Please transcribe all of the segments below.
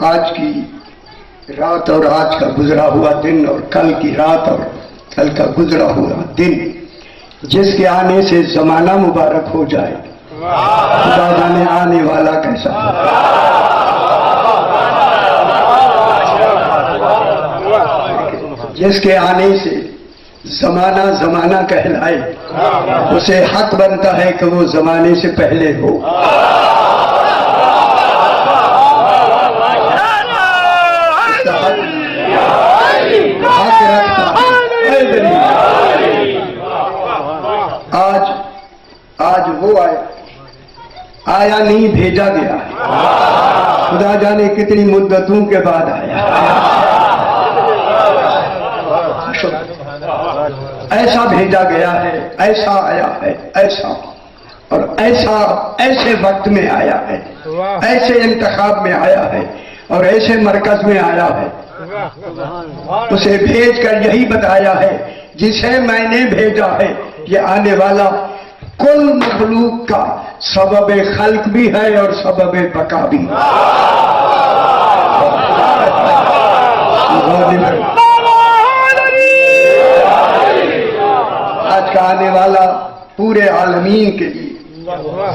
آج کی رات اور آج کا گزرا ہوا دن اور کل کی رات اور کل کا گزرا ہوا دن جس کے آنے سے زمانہ مبارک ہو جائے، خدا جانے آنے والا کیسا ہے۔ جس کے آنے سے زمانہ زمانہ کہلائے، اسے حق بنتا ہے کہ وہ زمانے سے پہلے ہو۔ آج وہ آیا نہیں، بھیجا گیا ہے۔ خدا جانے کتنی مدتوں کے بعد آیا۔ ایسا بھیجا گیا ہے، ایسا آیا ہے، ایسا اور ایسے وقت میں آیا ہے، ایسے انتخاب میں آیا ہے اور ایسے مرکز میں آیا ہے۔ اسے بھیج کر یہی بتایا ہے، جسے میں نے بھیجا ہے یہ آنے والا کل مخلوق کا سبب خلق بھی ہے اور سبب بقا بھی۔ آج کا آنے والا پورے عالمین کے لیے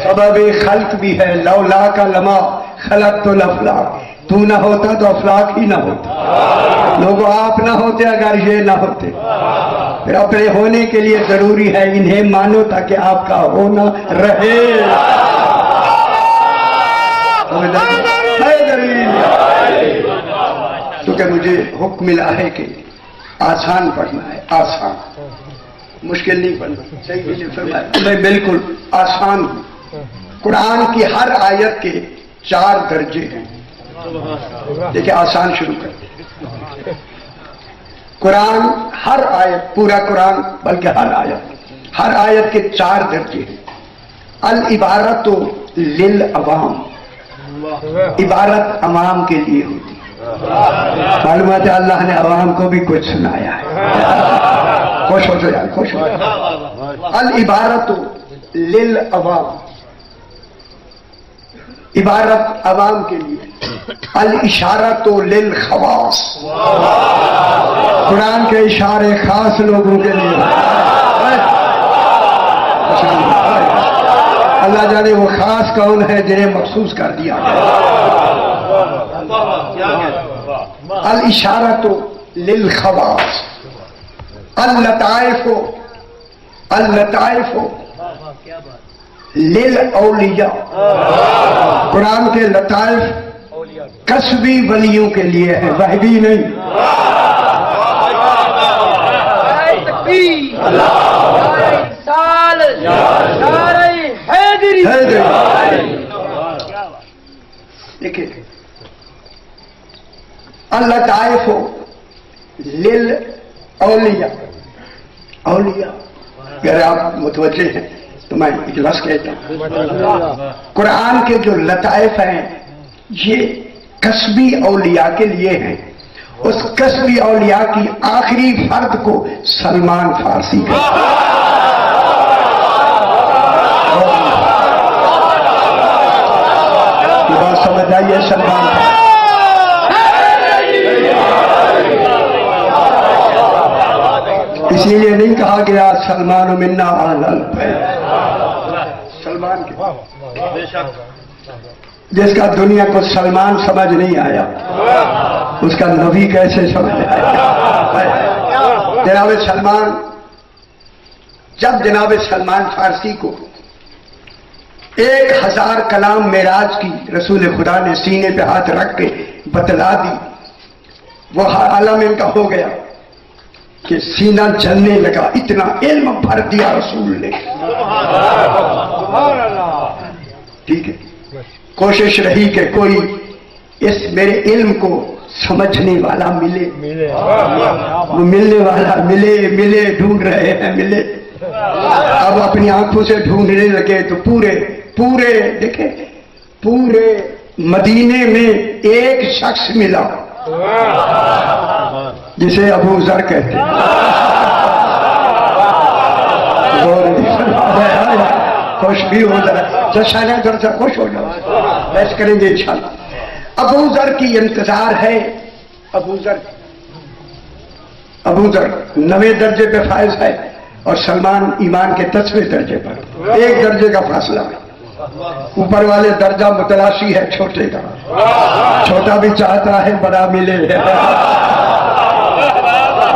سبب خلق بھی ہے۔ لولا کا لما خلقت الافلاک، تو نہ ہوتا تو افلاک ہی نہ ہوتا، لوگوں آپ نہ ہوتے اگر یہ نہ ہوتے۔ پھر اپنے ہونے کے لیے ضروری ہے انہیں مانو تاکہ آپ کا ہونا رہے۔ کیونکہ مجھے حکم ملا ہے کہ آسان پڑھنا ہے، آسان، مشکل نہیں پڑھنا۔ میں بالکل آسان ہوں۔ قرآن کی ہر آیت کے 4 درجے ہیں۔ دیکھیں آسان شروع کرتے ہیں۔ قرآن ہر آیت، پورا قرآن بلکہ ہر آیت کے 4 درجے ہیں۔ العبارت للعوام، عبارت عوام کے لیے ہوتی ہے۔ معلومات ہے اللہ نے عوام کو بھی کچھ سنایا ہے۔ خوش ہو تو یار، خوش ہو۔ العبارت للعوام، عبارت عوام کے لیے۔ الاشارۃ للخواص، قرآن کے اشارے خاص لوگوں کے لیے۔ اللہ جانے وہ خاص کون ہے جنہیں مخصوص کر دیا گیا۔ الاشارۃ للخواص، اللطائف للاولیاء، قرآن کے لطائف کسبی ولیوں کے لیے ہے، وحدی نہیں۔ دیکھیں اللطائف للاولیاء، اولیاء اگر آپ متوجہ ہیں تو میں ایک لفظ کہتا ہوں، قرآن کے جو لطائف ہیں یہ کسبی اولیاء کے لیے ہیں۔ اس کسبی اولیاء کی آخری فرد کو سلمان فارسی کا بات سمجھ آئیے۔ سلمان اسی لیے نہیں کہا گیا سلمان منا سلمان کے، جس کا دنیا کو سلمان سمجھ نہیں آیا اس کا نبی کیسے سمجھ آیا۔ جناب سلمان، جب جناب سلمان فارسی کو 1000 کلام معراج کی رسول خدا نے سینے پہ ہاتھ رکھ کے بتلا دی، وہ عالم ان کا ہو گیا کہ سینہ جلنے لگا، اتنا علم بھر دیا رسول نے۔ ٹھیک ہے، کوشش رہی کہ کوئی اس میرے علم کو سمجھنے والا ملے، وہ ملنے والا ملے ڈھونڈ رہے ہیں، ملے۔ اب اپنی آنکھوں سے ڈھونڈنے لگے تو پورے دیکھیں، پورے مدینے میں ایک شخص ملا جسے ابو ذر کہتے ہیں۔ خوش بھی ہو جائے، جشن ہے، ادھر سے خوش ہو جاؤ، بحث کریں گے انشاءاللہ۔ ابو ذر کی انتظار ہے. ابو ذر 9ویں درجے پہ فائز ہے اور سلمان ایمان کے 10ویں درجے پر. 1 درجے کا فاصلہ ہے. اوپر والے درجہ متلاشی ہے چھوٹے کا. چھوٹا بھی چاہتا ہے بڑا ملے.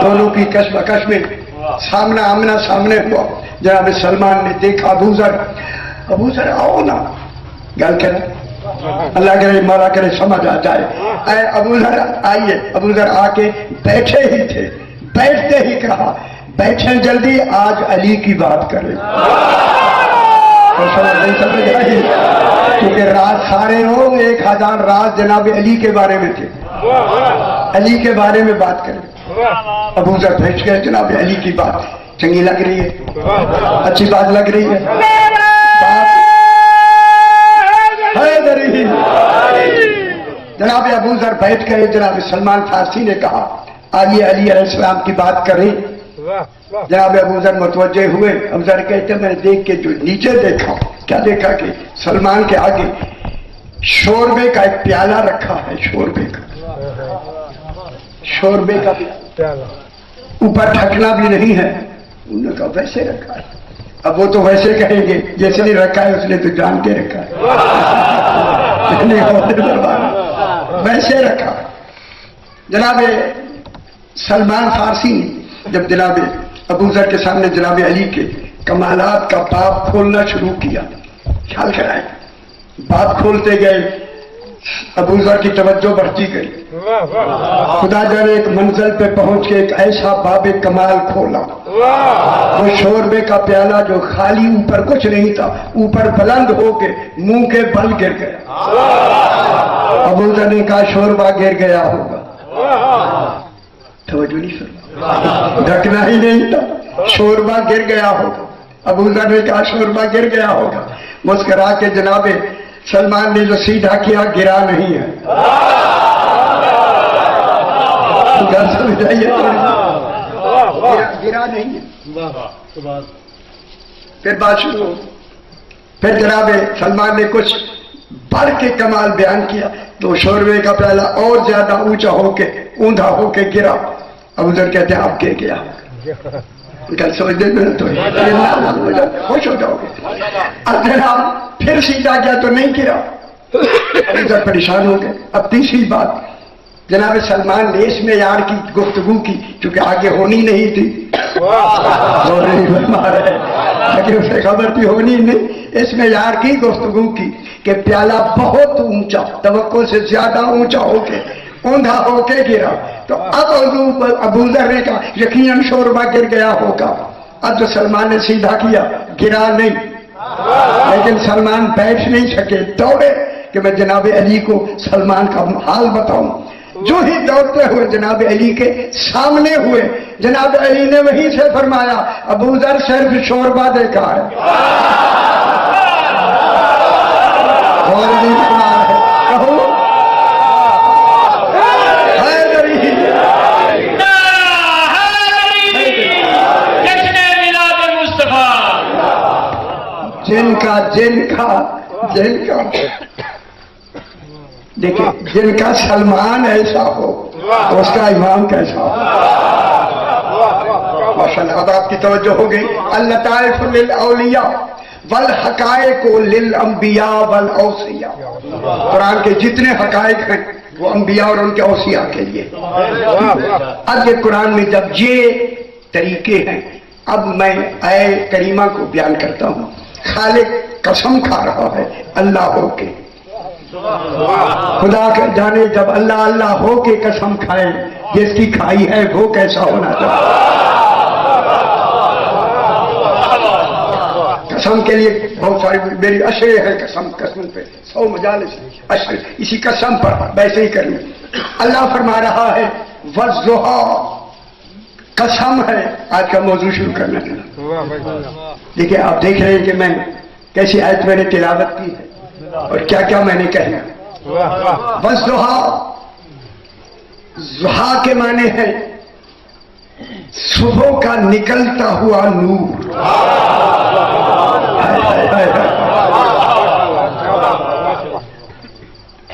دونوں کی کشمکش میں سامنا آمنا سامنے ہوا. جناب سلمان نے دیکھا ابو ذر آؤ نا گل کریں. اللہ کرے مولا کرے سمجھ آ جائے. اے ابو ذر آئیے. ابو ذر آ کے بیٹھے ہی تھے. بیٹھتے ہی کہا بیٹھیں جلدی آج علی کی بات کریں. سمجھ آئی کیونکہ راز سارے لوگ 1000 راز جناب علی کے بارے میں تھے. علی کے بارے میں بات کریں. ابو ذر بیٹھ گئے. جناب علی کی بات چنگی لگ رہی ہے, اچھی بات لگ رہی ہے. جناب ابو ذر بیٹھ گئے. جناب سلمان فارسی نے کہا آئیے علی علیہ السلام کی بات کریں. جناب ابو ذر متوجہ ہوئے. ابو ذر کہتے میں نے دیکھ کے جو نیچے دیکھا, کیا دیکھا کہ سلمان کے آگے شوربے کا ایک پیالہ رکھا ہے. شوربے کا پیالہ, اوپر ڈھکنا بھی نہیں ہے. انہوں نے کہا ویسے رکھا ہے. اب وہ تو ویسے کہیں گے جیسے نہیں رکھا ہے اس نے تو جان کے رکھا ہے. ویسے رکھا. جناب سلمان فارسی نے جب جناب ابو ذر کے سامنے جناب علی کے کمالات کا باب کھولنا شروع کیا, خیال کرائے باب کھولتے گئے. ابو ذر کی توجہ بڑھتی گئی. خدا جانے ایک منزل پہ پہنچ کے ایک ایسا باب کمال کھولا. وہ شوربے کا پیالہ جو خالی اوپر کچھ نہیں تھا, اوپر بلند ہو کے منہ کے بل گر گیا. ابو ذر نے کہا شوربہ گر گیا ہوگا. توجہ نہیں سن, ڈھکنا ہی نہیں تھا, شوربہ گر گیا ہوگا. ابو ذر نے کہا شوربہ گر گیا ہوگا. مسکرا کے جناب سلمان نے جو سیدھا کیا گرا نہیں ہے. سمجھائیے گرا نہیں ہے. پھر بات شروع ہو. پھر جناب سلمان نے کچھ بڑھ کے کمال بیان کیا تو شوربے کا پیالہ اور زیادہ اونچا ہو کے اوندھا ہو کے گرا. ابو ذر کہتے ہیں آپ گر گیا. گل سمجھتے میں تو خوش ہو جاؤ گے. اب جناب پھر سیدھا گیا تو نہیں گرا. ابو ذر پریشان ہو گئے. اب تیسری بات جناب سلمان نے اس میں یار کی گفتگو کی چونکہ آگے ہونی نہیں تھی. لیکن اسے خبر تھی ہونی نہیں. اس میں یار کی گفتگو کی کہ پیالہ بہت اونچا, توقع سے زیادہ اونچا ہو کے اوندھا ہو کے گرا. تو اب ابو ذر نے کہا یقیناً شوربہ گر گیا ہوگا. اب جو سلمان نے سیدھا کیا گرا نہیں. لیکن سلمان بیٹھ نہیں سکے, دوڑے کہ میں جناب علی کو سلمان کا حال بتاؤں. جو ہی دوڑتے ہوئے جناب علی کے سامنے ہوئے, جناب علی نے وہیں سے فرمایا ابو ذر صرف شوربہ دیکھا ہے. اور نہیں سنا ہے. کہو جن کا دیکھیں جن کا سلمان ایسا ہو اس کا امام کیسا ہو. ماشاءاللہ اب آپ کی توجہ ہو گئی. اللطائف للاولیاء والحقائق للانبیاء والاوصیاء. قرآن کے جتنے حقائق ہیں وہ انبیاء اور ان کے اوصیاء کے لیے. اب یہ قرآن میں جب یہ طریقے ہیں, اب میں آیے کریمہ کو بیان کرتا ہوں. خالق قسم کھا رہا ہے اللہ ہو کے. خدا کے جانے جب اللہ اللہ ہو کے قسم کھائے, جس کی کھائی ہے وہ کیسا ہونا چاہیے. قسم کے لیے بہت ساری میری اشرے ہے. قسم پہ 100 مجالس اشرے اسی قسم پر ویسے ہی کرنے. اللہ فرما رہا ہے والضحیٰ, قسم ہے. آج کا موضوع شروع کرنا چاہتا. دیکھیں آپ دیکھ رہے ہیں کہ میں کیسی آیت میں نے تلاوت کی ہے اور کیا کیا میں نے کہنا. والضحیٰ, ضحیٰ کے معنی ہے صبح کا نکلتا ہوا نور.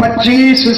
25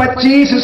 25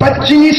25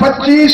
25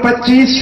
25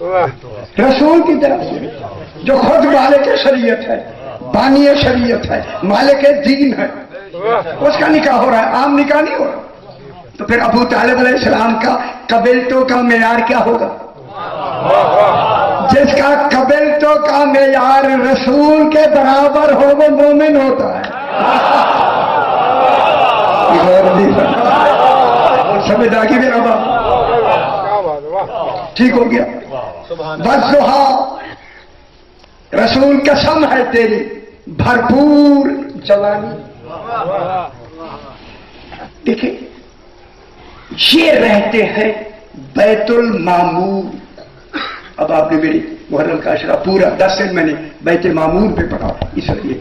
رسول کی طرف سے جو خود مالک شریعت ہے، بانی شریعت ہے، مالک دین ہے، اس کا نکاح ہو رہا ہے، عام نکاح نہیں ہو رہا. تو پھر ابو طالب علیہ السلام کا قبیلتوں کا معیار کیا ہوگا؟ جس کا قبیلتوں کا معیار رسول کے برابر ہو وہ مومن ہوتا ہے. سمجھ آ گئی میرا بات؟ ٹھیک ہو گیا. والضحیٰ، رسول قسم ہے تیری بھرپور جوانی. دیکھیں یہ رہتے ہیں بیت المعمور. اب آپ نے میری محرم کا اشرا پورا 10 دن میں نے بیت معمور پہ پڑھا، اس لیے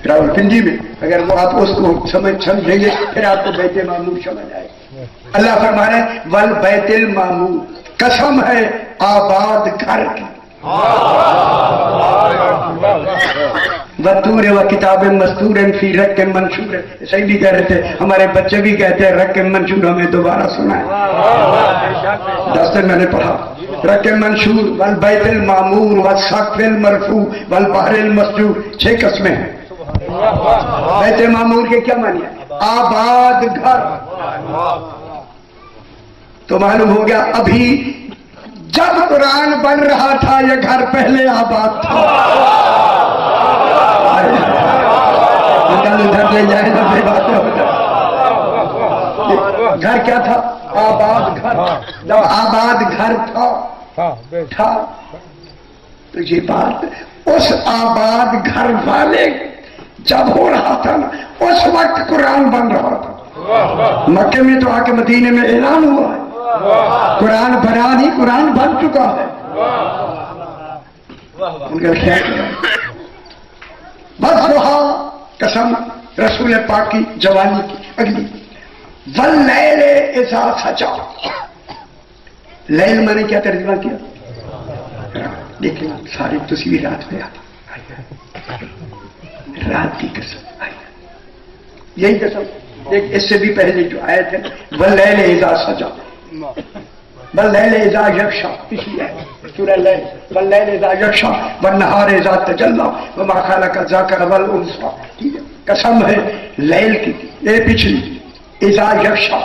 راول پنڈی میں اگر وہ آپ اس کو سمجھیں گے پھر آپ کو بیت معمور سمجھ آئے. اللہ فرما رہے ہیں والبیت المعمور، قسم ہے آباد گھر کی. وَطُورٍ وَكِتَابٍ مَسْطُورٍ فِي رَقٍّ مَنشُورٍ. صحیح بھی کہہ رہے تھے، ہمارے بچے بھی کہتے ہیں رق منشور. ہمیں دوبارہ سنا ہے، 10 دن میں نے پڑھا. رق منشور والبیت المعمور والسقف المرفوع والبحر المسجور. 6 قسمیں ہیں. بیت معمور کے کیا معنی ہے؟ آباد گھر. تو معلوم ہو گیا ابھی جب قرآن بن رہا تھا یہ گھر پہلے آباد تھا. ادھر لے جائے نا بے باتیں ہو جائے. گھر کیا تھا؟ آباد گھر. جب آباد گھر تھا تو یہ بات اس آباد گھر والے جب ہو رہا تھا نا اس وقت قرآن بن رہا تھا. مکے میں تو آ کے مدینے میں اعلان ہوا ہے قرآن بنا نہیں، قرآن بن چکا ہے. بس وہاں قسم رسول پاک کی جوانی کی. اگلی واللیل اذا سجا. لیل میں نے کیا ترجمہ کیا؟ لیکن ساری تصویر رات میں آتی. رات کی قسم یہی قسم. اس سے بھی پہلے جو آیت ہے واللیل اذا سجا، واللیل اذا یغشا، پچھلی ہے سورہ لیل. واللیل اذا یغشا والنہار اذا تجلی وما خلق الذکر والانثی. ٹھیک ہے، قسم ہے لیل کی. یہ پچھلی اذا یغشا،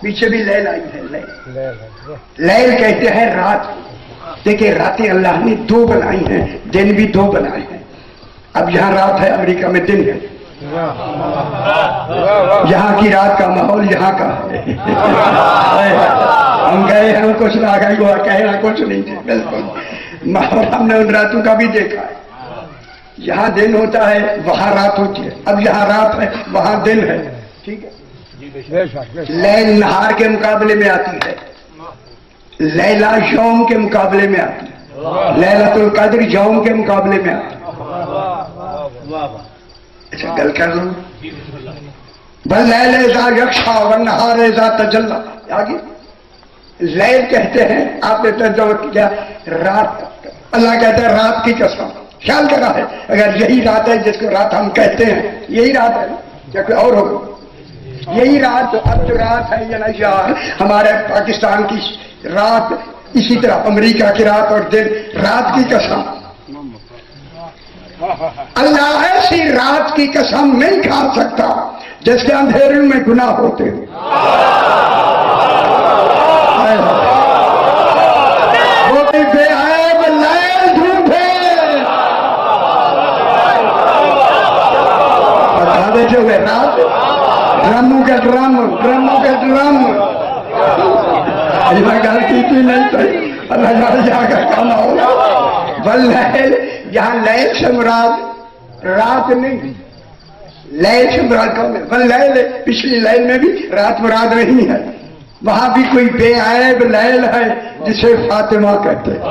پیچھے بھی لیل آئی ہے. لیل کہتے ہیں رات. دیکھیں راتیں اللہ نے 2 بنائی ہیں، دن بھی 2 بنائے ہیں. اب یہاں رات ہے، امریکہ میں دن ہے. یہاں کی رات کا ماحول یہاں کا ہے. ہم گئے ہیں کچھ نہ گئے ہوا کہنا کچھ نہیں تھے. بالکل ماحول ہم نے ان راتوں کا بھی دیکھا ہے. یہاں دن ہوتا ہے وہاں رات ہوتی ہے. اب یہاں رات ہے وہاں دن ہے. ٹھیک ہے. لیل نہار کے مقابلے میں آتی ہے، لیلا یوم کے مقابلے میں آتی ہے، لیلۃ القدر یوم کے مقابلے میں آتی ہے. اچھا گل کر لوں. واللیل اذا یغشا والنہار اذا تجلی. آگے لیل کہتے ہیں، آپ نے ترجمہ کیا رات. اللہ کہتا ہے رات کی قسم. خیال کرا ہے اگر یہی رات ہے جس کو رات ہم کہتے ہیں، یہی رات ہے یا کوئی اور ہوگا؟ یہی رات. اب جو رات ہے یہ یار ہمارے پاکستان کی رات، اسی طرح امریکہ کی رات اور دن. رات کی قسم اللہ ایسی رات کی قسم نہیں کھا سکتا جس کے اندھیرے میں گناہ ہوتے ہیں. وہ بے عیب لیل ڈھونڈے. بتا دیتے ہوئے رات ڈرموں کے ڈرم، ڈرموں کے ڈرم. میں گھر کی تھی نہیں تو اللہ جا کر کھانا ہوگا. واللیل، یہاں لیل سے مراد رات نہیں، لیل سے مراد کون ہے؟ واللیل پچھلی لیل میں بھی رات مراد نہیں ہے. وہاں بھی کوئی بے عیب لیل ہے جسے فاطمہ کہتے ہیں.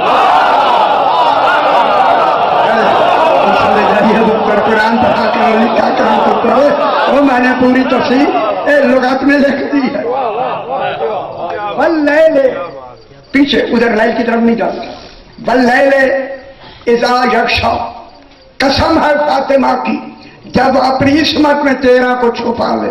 قرآن پڑھا کر لکھا کرا تو پڑھو. وہ میں نے پوری تفصیل لغات میں لکھ دی ہے. واللیل پیچھے ادھر لیل کی طرف نہیں جاتا. واللیل اذا یغشا، قسم ہے فاطمہ کی جب اپنی عصمت میں تیرا کو چھپا لے.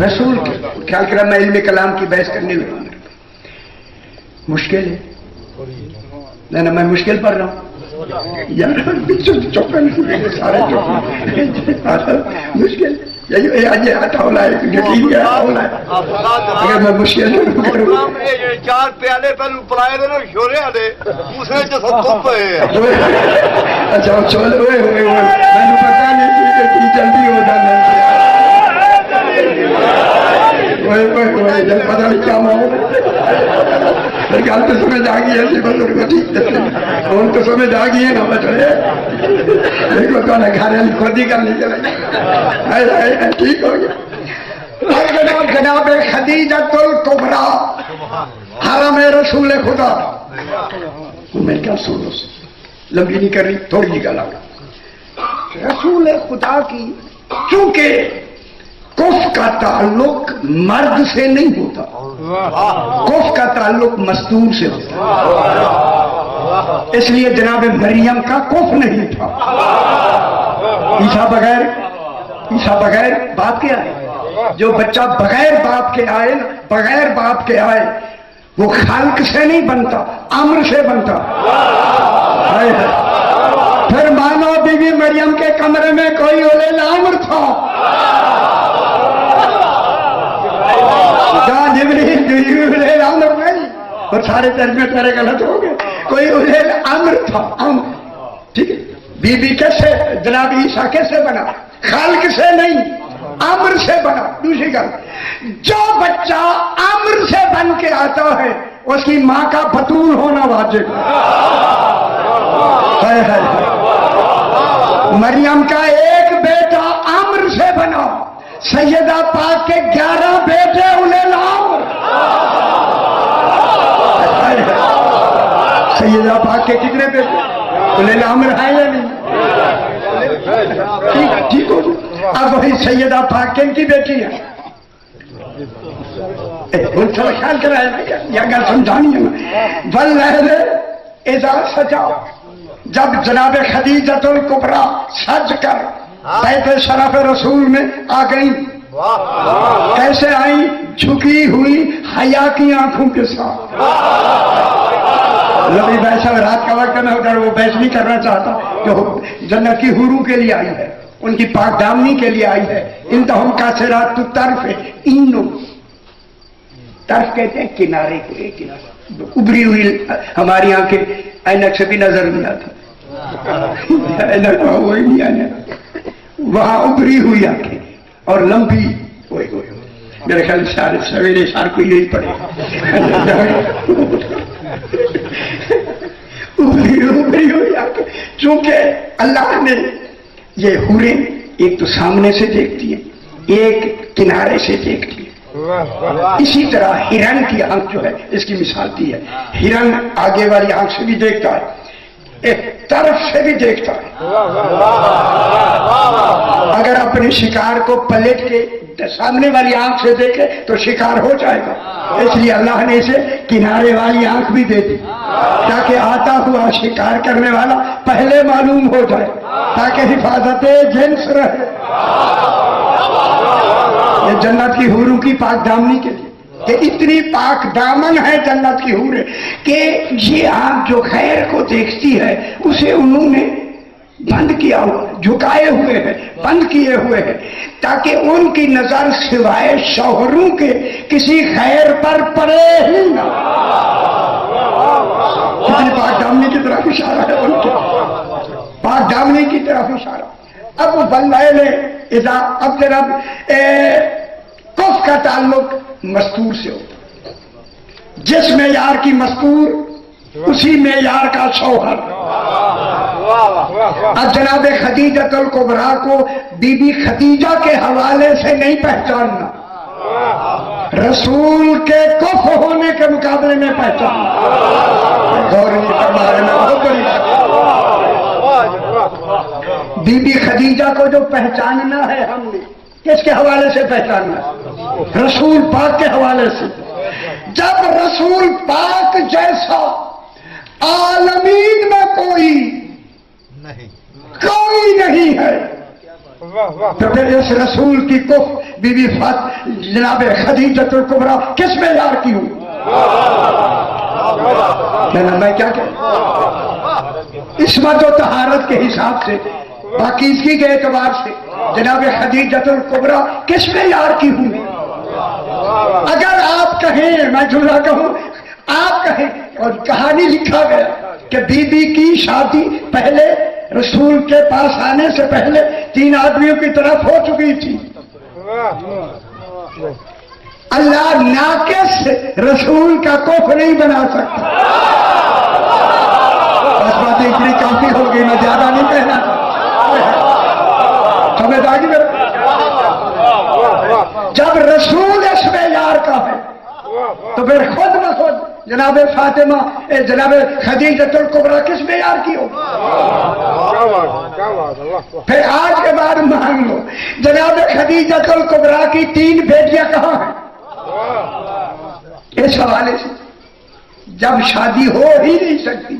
رسول کے خیال کرا میں علم کلام کی بحث کرنے لگا. مشکل ہے نہ میں مشکل پڑھ رہا ہوں یار چوکن سارے مشکل اگر میں مشکل چار پیالے پہلو پلائے شورے والے دوسرے اچھا چلو میں پتا نہیں جلدی ہوتا پتا نہیں کیا گل تو سمجھ آ گئی ہے ہوں تو سمجھ آ گئی ہے نا بچے دیکھو تو گھر خود ہی کرنی چلے ٹھیک ہو گیا. جناب خدیجۃ الکبریٰ حرم رسول خدا. میں کیا سنو لمبی نہیں کر رہی تھوڑی جی گل رسول خدا کی چونکہ کف کا تعلق مرد سے نہیں ہوتا کف کا تعلق مستور سے ہوتا اس لیے جناب مریم کا کف نہیں تھا. عیسیٰ بغیر باپ کے آئے جو بچہ بغیر باپ کے آئے بغیر باپ کے آئے وہ خلق سے نہیں بنتا امر سے بنتا. پھر مانو بی بی مریم کے کمرے میں کوئی اولے الامر تھا اور سارے ترجمے تیرے غلط ہو گئے. کوئی امر تھا امر. ٹھیک ہے بی بی کیسے جناب عیسیٰ کیسے بنا خالق سے نہیں امر سے بنا. دوسری گل جو بچہ امر سے بن کے آتا ہے اس کی ماں کا بطول ہونا واجب. مریم کا ایک بیٹا امر سے بنا سیدہ پاک کے 11 بیٹے انہیں لام. سیدہ پاک کے کتنے بیٹے انہیں لام رہے یا نہیں ٹھیک ہو. اب وہی سیدہ پاک کن کی بیٹی ہے تھوڑا خیال کرائے یا گل سمجھانی ہے واللیل اذا سجا. جب جناب خدیجۃ الکبریٰ سج کر بیت شرف رسول میں آ گئی. کیسے آئی جھکی ہوئی حیا کی آنکھوں کے ساتھ. نبی بحث رات کا وقت میں اگر وہ بحث نہیں کرنا چاہتا جو جنت کی حوروں کے لیے آئی ہے ان کی پاک دامنی کے لیے آئی ہے. انتہم کاسرات تو طرف ہے اینو طرف کہتے ہیں کنارے کو ایک کنارے ابری ہوئی ہماری آنکھیں اینک سے بھی نظر نہیں آتی اینک وہی نہیں آنے وہاں ابری ہوئی آنکھیں اور لمبی ہوئی میرے خیال سارے سویرے سار کو یہی پڑے ابری ہوئی آنکھیں. چونکہ اللہ نے یہ حوریں ایک تو سامنے سے دیکھتی ہیں ایک کنارے سے دیکھتی ہیں. اسی طرح ہرن کی آنکھ جو ہے اس کی مثال دی ہے. ہرن آگے والی آنکھ سے بھی دیکھتا ہے ایک طرف سے بھی دیکھتا ہے. اگر اپنے شکار کو پلٹ کے سامنے والی آنکھ سے دیکھے تو شکار ہو جائے گا. اس لیے اللہ نے اسے کنارے والی آنکھ بھی دے دی تاکہ آتا ہوا شکار کرنے والا پہلے معلوم ہو جائے تاکہ حفاظت جنس رہے. یہ جنت کی حوروں کی پاک دامنی کے لیے کہ اتنی پاک دامن ہے جنت کی حوریں کہ یہ آنکھ جو خیر کو دیکھتی ہے اسے انہوں نے بند کیا ہوا جھکائے ہوئے ہیں بند کیے ہوئے ہیں تاکہ ان کی نظر سوائے شوہروں کے کسی خیر پر پڑے ہی نہ. کتنی پاک دامنی کی طرف اشارہ ہے ان کے پاک دامنی کی طرف اشارہ. اب واللیل اذا اب جناب کف کا تعلق مستور سے ہوتا جس معیار کی مستور اسی معیار کا شوہر. اب جناب خدیجۃ الکبریٰ کو بی بی خدیجہ کے حوالے سے نہیں پہچاننا رسول کے کف ہونے کے مقابلے میں پہچاننا. بی بی خدیجہ کو جو پہچاننا ہے ہم نے کس کے حوالے سے پہچاننا ہے رسول پاک کے حوالے سے. جب رسول پاک جیسا عالمین میں کوئی نہیں ہے تو پھر اس رسول کی کف بی بی جناب خدیجۃ الکبریٰ کس معیار کی ہوں؟ میں کیا کہوں؟ عصمت و طہارت کے حساب سے، پاکیزگی کے اعتبار سے جناب خدیجۃ الکبریٰ کس معیار کی ہوں؟ اگر آپ کہیں، میں جملہ کہوں، آپ کہیں، اور کہانی لکھا گیا کہ بی بی کی شادی پہلے رسول کے پاس آنے سے پہلے 3 آدمیوں کی طرف ہو چکی تھی، اللہ ناقص رسول کا کوف نہیں بنا سکتا۔ بس بات اتنی کافی ہوگی، میں زیادہ نہیں کہنا، سمجھ آ گئی میرے؟ جب رسول اس معیار کا ہے تو پھر خود بخود جناب فاطمہ جناب خدیجۃ الکبریٰ کس معیار کی ہو؟ پھر آج کے بعد مان لو جناب خدیجۃ الکبریٰ کی 3 بیٹیاں کہاں ہیں؟ اس حوالے سے جب شادی ہو ہی نہیں سکتی،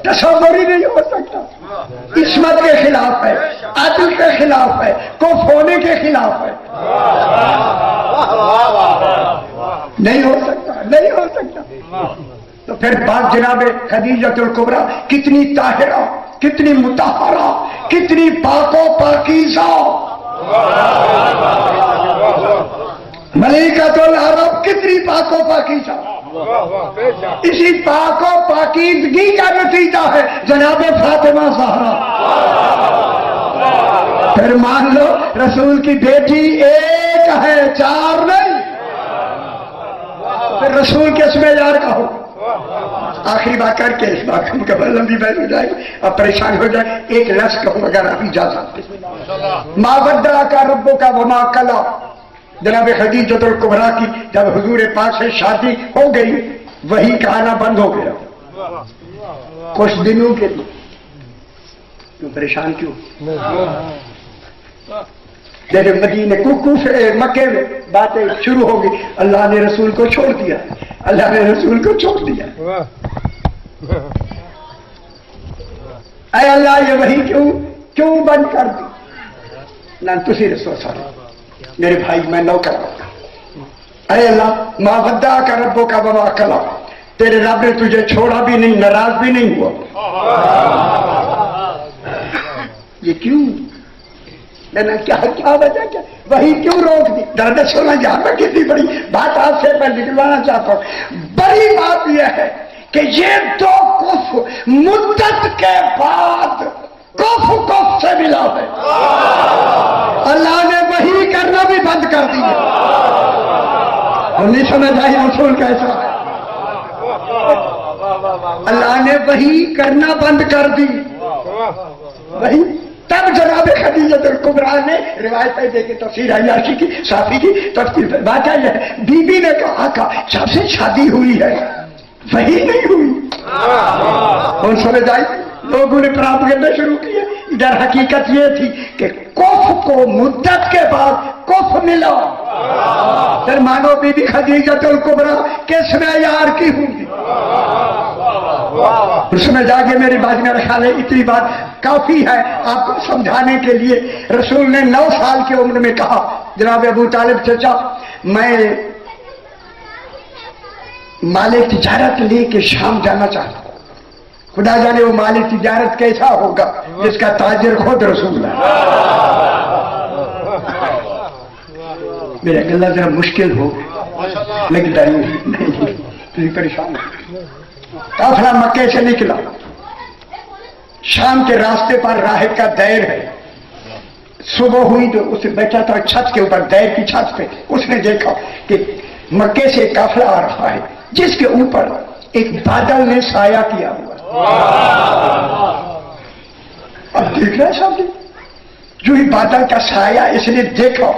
تصور ہی نہیں ہو سکتا، عصمت کے خلاف ہے، عدل کے خلاف ہے، کف ہونے کے خلاف ہے، نہیں ہو سکتا، نہیں ہو سکتا۔ تو پھر بات جناب خدیجۃ الکبریٰ کتنی طاہرہ، کتنی مطہرہ، کتنی پاک و پاکیزہ، ملکۃ العرب کتنی پاک و پاکیزہ، اسی پاک و پاکیزگی کا نتیجہ ہے جناب فاطمہ زہرا۔ پھر مان لو رسول کی بیٹی 1 ہے، 4 نہیں، پھر رسول کس معیار کا ہو؟ آخری بات کر کے اس بات کو مکمل لمبی بحث ہو جائے گی، اب پریشان ہو جائے، ایک لفظ کہوں اگر آپ اجازت۔ ما ودعک ربک وما قلی، جناب خدیجۃ الکبریٰ کی جب حضور پاک سے شادی ہو گئی، وحی کا آنا بند ہو گیا کچھ دنوں کے لیے۔ کیوں پریشان کیوں؟ جیسے مدینے مکے میں باتیں شروع ہو گئی، اللہ نے رسول کو چھوڑ دیا، اللہ نے رسول کو چھوڑ دیا، اے اللہ یہ وحی کیوں بند کر دی؟ نہ تسی رسول صاحب میرے بھائی میں نو کراؤں، اے اللہ ما ودعک ربک وما قلی، تیرے رب نے تجھے چھوڑا بھی نہیں، ناراض بھی نہیں ہوا، یہ کیوں؟ کیا وجہ، کیا وہی کیوں روک دی؟ درد سونا جہاں میں کتنی بڑی بات آپ سے میں نکلوانا چاہتا ہوں، بڑی بات یہ ہے کہ یہ 2 کف مدت کے بعد کف سے ملا ہے، اللہ نے وحی کرنا بھی بند کر دیا، نہیں سمجھ آئی اصول کیسا ہے؟ اللہ نے وحی کرنا بند کر دی، وحی تب جناب خدیجۃ الکبریٰ نے روایتیں دے کے تفسیر عیاشی کی، صافی کی تفسیر، بات ہے بی بی نے کہا آقا صاحب سے شادی ہوئی ہے، وحی نہیں ہوئی، اور سمجھ آئی؟ لوگوں نے پراپگنڈا شروع کیا، ادھر حقیقت یہ تھی کہ کف کو مدت کے بعد کف ملا، پھر مانو بی بی خدیجۃ الکبریٰ کس معیار کی ہوں گی؟ اس میں جا کے میری بات میرا خیال ہے اتنی بات کافی ہے آپ کو سمجھانے کے لیے۔ رسول نے 9 سال کی عمر میں کہا جناب ابو طالب چچا میں مال تجارت لے کے شام جانا چاہتا ہوں، خدا جانے وہ مال تجارت کیسا ہوگا جس کا تاجر خود رسول ہے۔ میرا گلا ذرا مشکل ہو لیکن نہیں پریشان ہو۔ قافلہ مکے سے نکلا، شام کے راستے پر راہب کا دیر ہے، صبح ہوئی تو اسے بیٹھا تھا چھت کے اوپر، دیر کی چھت پہ، اس نے دیکھا کہ مکے سے قافلہ آ رہا ہے جس کے اوپر ایک بادل نے سایہ کیا ہوا، اب دیکھ رہا ہے صاحب جو ہی بادل کا سایہ اس نے دیکھا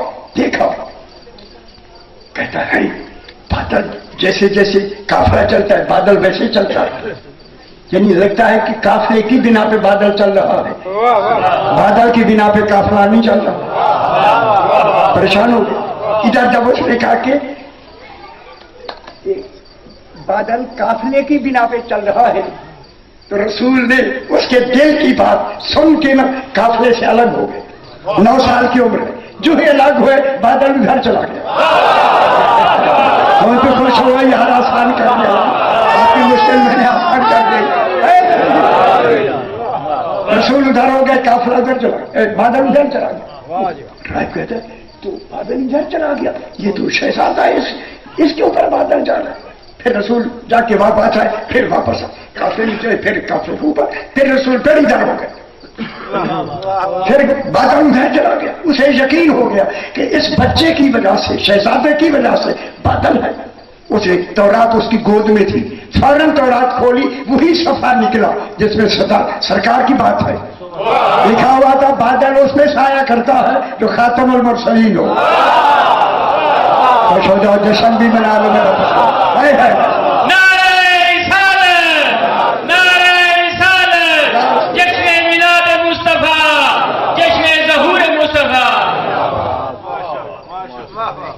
کہتا ہے بادل جیسے جیسے قافلہ چلتا ہے بادل ویسے چلتا ہے، یعنی لگتا ہے کہ قافلے کی بنا پہ بادل چل رہا ہے، بادل کی بنا پہ قافلہ نہیں چل رہا۔ پریشان ہو گئے، ادھر جب اس نے کہا کہ بادل قافلے کی بنا پہ چل رہا ہے تو رسول نے اس کے دل کی بات سن کے نا قافلے سے الگ ہو گئے. 9 سال کی عمر میں جو ہی الگ ہوئے بادل بھی گھر چلا گیا. ہم تو خوش ہو گئے یار آسان کر دیا آپ کی مشکل میں نے آسان کر دی. رسول ادھر ہو گئے قافلہ ادھر چلا گیا بادل ادھر چلا گیا. کہتے تو بادل ادھر چلا گیا یہ تو شہزادہ ہے اس کے اوپر بادل جا رہا ہے. پھر رسول جا کے واپس آئے پھر واپس آئے قافلے نیچے پھر قافلے کے اوپر پھر رسول پھر ادھر ہو گئے پھر بادل ادھر چلا گیا. اسے یقین ہو گیا کہ اس بچے کی وجہ سے شہزادے کی وجہ سے بادل ہے. اسے تورات اس کی گود میں تھی فوراً تورات کھولی وہی صفحہ نکلا جس میں سرکار کی بات ہے. لکھا ہوا تھا بادل اس میں سایہ کرتا ہے جو خاتم المرسلین ہو. خوش ہو جاؤ جشن بھی منا لو میرا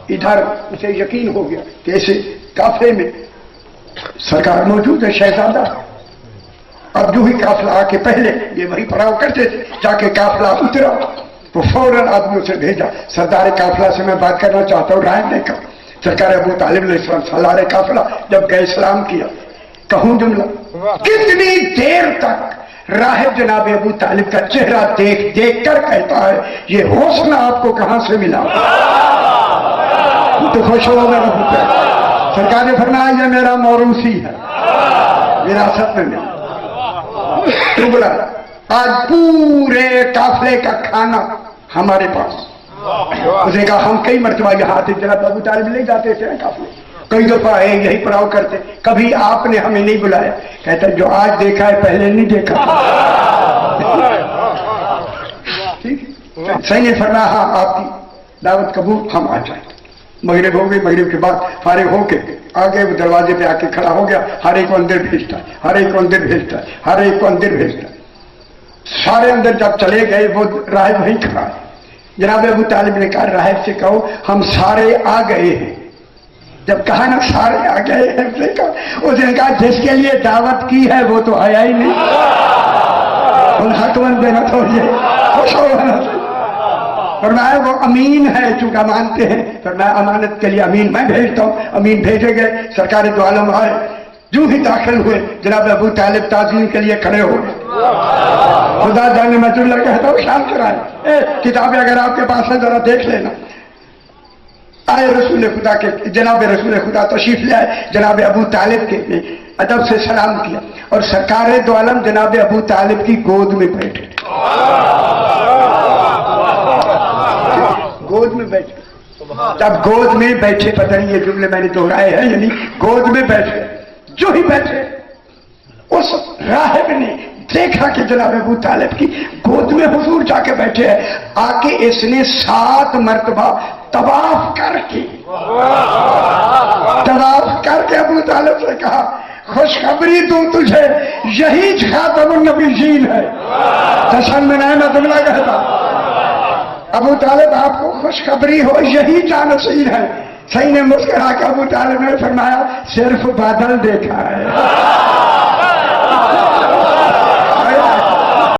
ادھر اسے یقین ہو گیا کہ ایسے قافلے میں سرکار موجود ہے شہزادہ. اب جو ہی قافلہ آ کے پہلے یہ وہی پڑاؤ کرتے تھے جا کے قافلہ اترا تو فوراً آدمیوں سے بھیجا سردار قافلہ سے میں بات کرنا چاہتا ہوں رائے نہیں کر. سرکار ابو طالب علیہ السلام سالار قافلہ جب گئے سلام کیا کہوں جملہ کتنی دیر تک راہب جناب ابو طالب کا چہرہ دیکھ دیکھ کر کہتا ہے یہ حوصلہ آپ کو کہاں سے ملا. تو خوش ہو میرا پتر. سرکار نے فرمایا یہ میرا موروثی ہے وراثت میں ملا. تو بولا آج پورے قافلے کا کھانا ہمارے پاس. اس نے کہا ہم کئی مرتبہ یہاں آتے جناب ابو طالب لے جاتے تھے قافلے کئی دفعہ یہی پڑاؤ کرتے کبھی آپ نے ہمیں نہیں بلایا. کہتا جو آج دیکھا ہے پہلے نہیں دیکھا. صحیح نے فرمایا ہاں آپ کی دعوت قبول ہم آ جائیں. مغرب ہو گئی مغرب کے بعد فارغ ہو کے آگے وہ دروازے پہ آ کے کھڑا ہو گیا. ہر ایک کو اندر بھیجتا ہے ہر ایک کو اندر بھیجتا ہے ہر ایک کو اندر بھیجتا ہے. سارے اندر جب چلے گئے وہ راہب وہیں کھڑا ہے. جناب ابو طالب نے کہا راہب سے کہو ہم سارے آ گئے ہیں. جب کہا نا سارے آ گئے ہیں اس نے کہا جس کے لیے دعوت کی ہے وہ تو آیا ہی نہیں. ان حق مند دینا تو یہ خوش ہونا. فرمایا وہ امین ہے چونکہ مانتے ہیں. فرمایا امانت کے لیے امین میں بھیجتا ہوں. امین بھیجے گئے. سرکار دو عالم آئے جو ہی داخل ہوئے جناب ابو طالب تعظیم کے لیے کھڑے ہو گئے. خدا جانے میں اللہ کہتا ہوں شام کرائے کتابیں اگر آپ کے پاس ہے ذرا دیکھ لینا. آئے رسول خدا کے جناب رسول خدا تشریف لے آئے. جناب ابو طالب کے ادب سے سلام کیا اور سرکار دو عالم جناب ابو طالب کی گود میں بیٹھے. گود میں بیٹھے. جب گود میں بیٹھے پتہ نہیں یہ جملے میں نے دہرائے ہیں یعنی گود میں بیٹھے جو ہی بیٹھے اس راہب نے دیکھا کہ جناب ابو طالب کی گود میں حضور جا کے بیٹھے ہیں. آ کے اس نے 7 مرتبہ طواف کر کے ابو طالب سے کہا خوشخبری دوں تجھے یہی خاتم النبیین ہے. جشن میں میں تمہیں کہتا ابو طالب آپ کو خوشخبری ہو یہی جانشین ہے. صحیح نے مسکرا کے ابو طالب نے فرمایا صرف بادل دیکھا ہے.